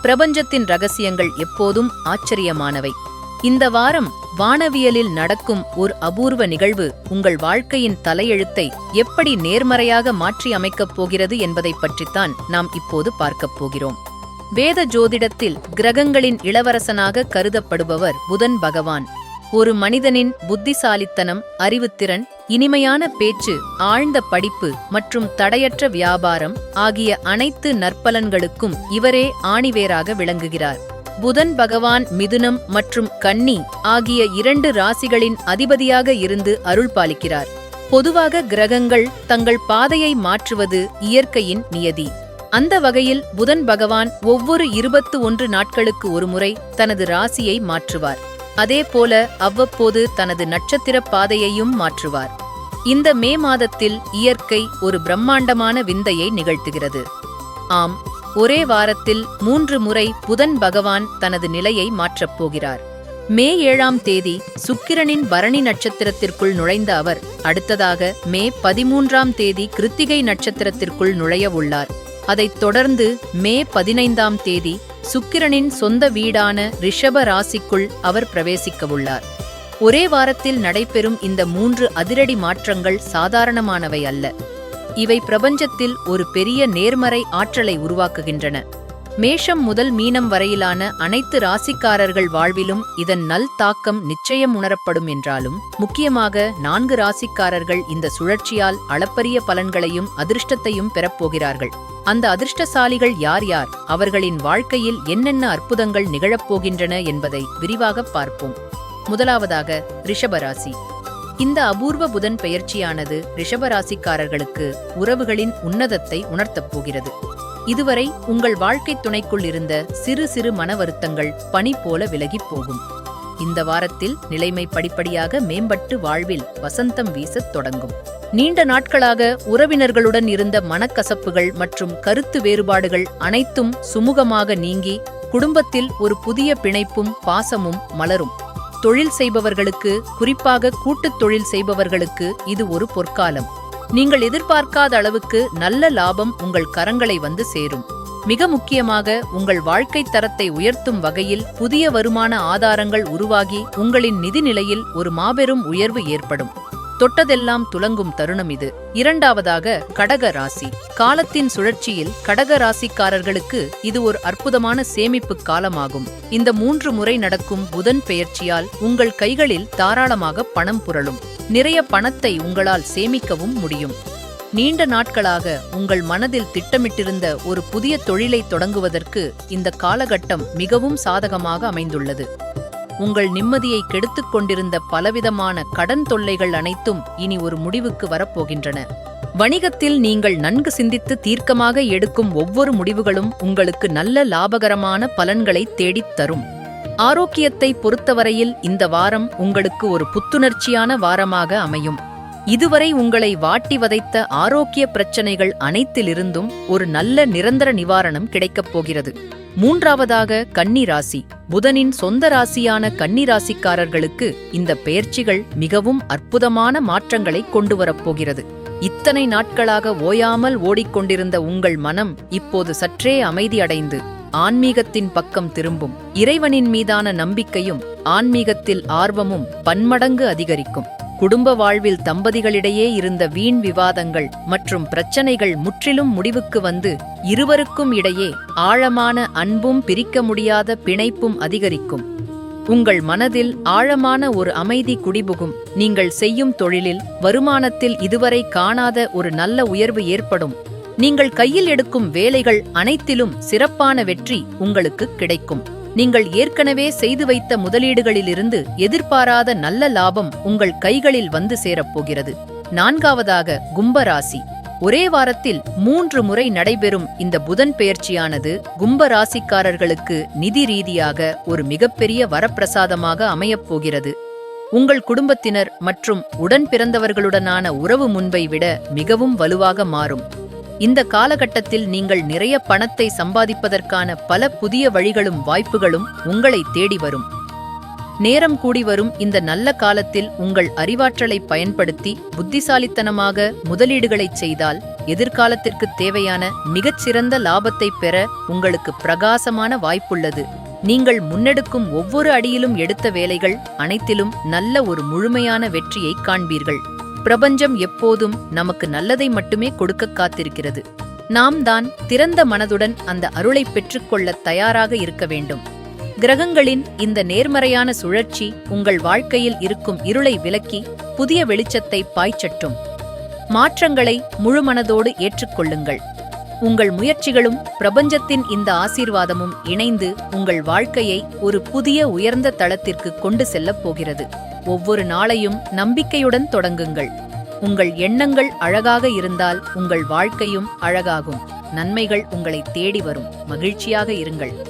பிரபஞ்சத்தின் ரகசியங்கள் எப்போதும் ஆச்சரியமானவை. இந்த வாரம் வானவியலில் நடக்கும் ஒரு அபூர்வ நிகழ்வு உங்கள் வாழ்க்கையின் தலையெழுத்தை எப்படி நேர்மறையாக மாற்றி அமைக்கப் போகிறது என்பதைப் பற்றித்தான் நாம் இப்போது பார்க்கப் போகிறோம். வேத ஜோதிடத்தில் கிரகங்களின் இளவரசனாக கருதப்படுபவர் புதன் பகவான். ஒரு மனிதனின் புத்திசாலித்தனம், அறிவுத்திறன், இனிமையான பேச்சு, ஆழ்ந்த படிப்பு மற்றும் தடையற்ற வியாபாரம் ஆகிய அனைத்து நற்பலன்களுக்கும் இவரே ஆணிவேராக விளங்குகிறார். புதன் பகவான் மிதுனம் மற்றும் கன்னி ஆகிய 2 ராசிகளின் அதிபதியாக இருந்து அருள் பாலிக்கிறார். பொதுவாக கிரகங்கள் தங்கள் பாதையை மாற்றுவது இயற்கையின் நியதி. அந்த வகையில் புதன் பகவான் ஒவ்வொரு 21 நாட்களுக்கு ஒருமுறை தனது ராசியை மாற்றுவார். அதேபோல அவ்வப்போது தனது நட்சத்திர பாதையையும் மாற்றுவார். இந்த மே மாதத்தில் இயற்கை ஒரு பிரம்மாண்டமான விந்தையை நிகழ்த்துகிறது. ஆம், ஒரே வாரத்தில் 3 முறை புதன் பகவான் தனது நிலையை மாற்றப் போகிறார். மே 7ஆம் தேதி சுக்கிரனின் பரணி நட்சத்திரத்திற்குள் நுழைந்த அவர் அடுத்ததாக மே 13ஆம் தேதி கிருத்திகை நட்சத்திரத்திற்குள் நுழைய உள்ளார். அதைத் தொடர்ந்து மே 15ஆம் தேதி சுக்கிரனின் சொந்த வீடான ரிஷப ராசிக்குள் அவர் பிரவேசிக்கவுள்ளார். ஒரே வாரத்தில் நடைபெறும் இந்த 3 அதிரடி மாற்றங்கள் சாதாரணமானவை அல்ல. இவை பிரபஞ்சத்தில் ஒரு பெரிய நேர்மறை ஆற்றலை உருவாக்குகின்றன. மேஷம் முதல் மீனம் வரையிலான அனைத்து ராசிக்காரர்கள் வாழ்விலும் இதன் நல் தாக்கம் நிச்சயம் உணரப்படும் என்றாலும், முக்கியமாக 4 ராசிக்காரர்கள் இந்த சுழற்சியால் அளப்பரிய பலன்களையும் அதிர்ஷ்டத்தையும் பெறப்போகிறார்கள். அந்த அதிர்ஷ்டசாலிகள் யார் யார், அவர்களின் வாழ்க்கையில் என்னென்ன அற்புதங்கள் நிகழப்போகின்றன என்பதை விரிவாக பார்ப்போம். முதலாவதாக ரிஷபராசி. இந்த அபூர்வ புதன் பெயர்ச்சியானது ரிஷபராசிக்காரர்களுக்கு உறவுகளின் உன்னதத்தை உணர்த்தப் போகிறது. இதுவரை உங்கள் வாழ்க்கை துணைக்குள் இருந்த சிறு சிறு மன வருத்தங்கள் பனி போல விலகிப் போகும். இந்த வாரத்தில் நிலைமை படிப்படியாக மேம்பட்டு வாழ்வில் வசந்தம் வீசத் தொடங்கும். நீண்ட நாட்களாக உறவினர்களுடன் இருந்த மனக்கசப்புகள் மற்றும் கருத்து வேறுபாடுகள் அனைத்தும் சுமூகமாக நீங்கி குடும்பத்தில் ஒரு புதிய பிணைப்பும் பாசமும் மலரும். தொழில் செய்பவர்களுக்கு, குறிப்பாக கூட்டுத் தொழில் செய்பவர்களுக்கு இது ஒரு பொற்காலம். நீங்கள் எதிர்பார்க்காத அளவுக்கு நல்ல லாபம் உங்கள் கரங்களை வந்து சேரும். மிக முக்கியமாக உங்கள் வாழ்க்கை தரத்தை உயர்த்தும் வகையில் புதிய வருமான ஆதாரங்கள் உருவாகி உங்களின் நிதிநிலையில் ஒரு மாபெரும் உயர்வு ஏற்படும். தொட்டதெல்லாம் துலங்கும் தருணம் இது. இரண்டாவதாக கடக ராசி. காலத்தின் சுழற்சியில் கடக ராசிக்காரர்களுக்கு இது ஒரு அற்புதமான சேமிப்பு காலமாகும். இந்த 3 முறை நடக்கும் புதன் பெயர்ச்சியால் உங்கள் கைகளில் தாராளமாக பணம் புரளும். நிறைய பணத்தை உங்களால் சேமிக்கவும் முடியும். நீண்ட நாட்களாக உங்கள் மனதில் திட்டமிட்டிருந்த ஒரு புதிய தொழிலை தொடங்குவதற்கு இந்த காலகட்டம் மிகவும் சாதகமாக அமைந்துள்ளது. உங்கள் நிம்மதியை கெடுத்துக் கொண்டிருந்த பலவிதமான கடன் தொல்லைகள் அனைத்தும் இனி ஒரு முடிவுக்கு வரப்போகின்றன. வணிகத்தில் நீங்கள் நன்கு சிந்தித்து தீர்க்கமாக எடுக்கும் ஒவ்வொரு முடிவுகளும் உங்களுக்கு நல்ல லாபகரமான பலன்களை தேடித் தரும். ஆரோக்கியத்தை பொறுத்தவரையில் இந்த வாரம் உங்களுக்கு ஒரு புத்துணர்ச்சியான வாரமாக அமையும். இதுவரை உங்களை வாட்டி வதைத்த ஆரோக்கிய பிரச்சனைகள் அனைத்திலிருந்தும் ஒரு நல்ல நிரந்தர நிவாரணம் கிடைக்கப் போகிறது. மூன்றாவதாக கன்னி ராசி. புதனின் சொந்த ராசியான கன்னி ராசிக்காரர்களுக்கு இந்த பெயர்ச்சிகள் மிகவும் அற்புதமான மாற்றங்களை கொண்டு வரப்போகிறது. இத்தனை நாட்களாக ஓயாமல் ஓடிக்கொண்டிருந்த உங்கள் மனம் இப்போது சற்றே அமைதியடைந்து ஆன்மீகத்தின் பக்கம் திரும்பும். இறைவனின் மீதான நம்பிக்கையும் ஆன்மீகத்தில் ஆர்வமும் பன்மடங்கு அதிகரிக்கும். குடும்ப வாழ்வில் தம்பதிகளிடையே இருந்த வீண் விவாதங்கள் மற்றும் பிரச்சனைகள் முற்றிலும் முடிவுக்கு வந்து இருவருக்கும் இடையே ஆழமான அன்பும் பிரிக்க முடியாத பிணைப்பும் அதிகரிக்கும். உங்கள் மனதில் ஆழமான ஒரு அமைதி குடிபுகும். நீங்கள் செய்யும் தொழிலில், வருமானத்தில் இதுவரை காணாத ஒரு நல்ல உயர்வு ஏற்படும். நீங்கள் கையில் எடுக்கும் வேலைகள் அனைத்திலும் சிறப்பான வெற்றி உங்களுக்கு கிடைக்கும். நீங்கள் ஏற்கனவே செய்து வைத்த முதலீடுகளிலிருந்து எதிர்பாராத நல்ல லாபம் உங்கள் கைகளில் வந்து சேரப்போகிறது. நான்காவதாக கும்பராசி. ஒரே வாரத்தில் 3 முறை நடைபெறும் இந்த புதன் பெயர்ச்சியானது கும்பராசிக்காரர்களுக்கு நிதி ரீதியாக ஒரு மிகப்பெரிய வரப்பிரசாதமாக அமையப்போகிறது. உங்கள் குடும்பத்தினர் மற்றும் உடன் பிறந்தவர்களுடனான உறவு முன்பை விட மிகவும் வலுவாக மாறும். இந்த காலகட்டத்தில் நீங்கள் நிறைய பணத்தை சம்பாதிப்பதற்கான பல புதிய வழிகளும் வாய்ப்புகளும் உங்களை தேடி வரும். நேரம் கூடி வரும் இந்த நல்ல காலத்தில் உங்கள் அறிவாற்றலை பயன்படுத்தி புத்திசாலித்தனமாக முதலீடுகளைச் செய்தால் எதிர்காலத்திற்கு தேவையான மிகச்சிறந்த லாபத்தை பெற உங்களுக்கு பிரகாசமான வாய்ப்புள்ளது. நீங்கள் முன்னெடுக்கும் ஒவ்வொரு அடியிலும் எடுத்த வேலைகள் அனைத்திலும் நல்ல ஒரு முழுமையான வெற்றியை காண்பீர்கள். பிரபஞ்சம் எப்போதும் நமக்கு நல்லதை மட்டுமே கொடுக்க காத்திருக்கிறது. நாம் தான் திறந்த மனதுடன் அந்த அருளை பெற்றுக்கொள்ள தயாராக இருக்க வேண்டும். கிரகங்களின் இந்த நேர்மறையான சுழற்சி உங்கள் வாழ்க்கையில் இருக்கும் இருளை விலக்கி புதிய வெளிச்சத்தை பாய்ச்சட்டும். மாற்றங்களை முழுமனதோடு ஏற்றுக்கொள்ளுங்கள். உங்கள் முயற்சிகளும் பிரபஞ்சத்தின் இந்த ஆசீர்வாதமும் இணைந்து உங்கள் வாழ்க்கையை ஒரு புதிய உயர்ந்த தளத்திற்கு கொண்டு செல்லப் போகிறது. ஒவ்வொரு நாளையும் நம்பிக்கையுடன் தொடங்குங்கள். உங்கள் எண்ணங்கள் அழகாக இருந்தால் உங்கள் வாழ்க்கையும் அழகாகும். நன்மைகள் உங்களை தேடி வரும். மகிழ்ச்சியாக இருங்கள்.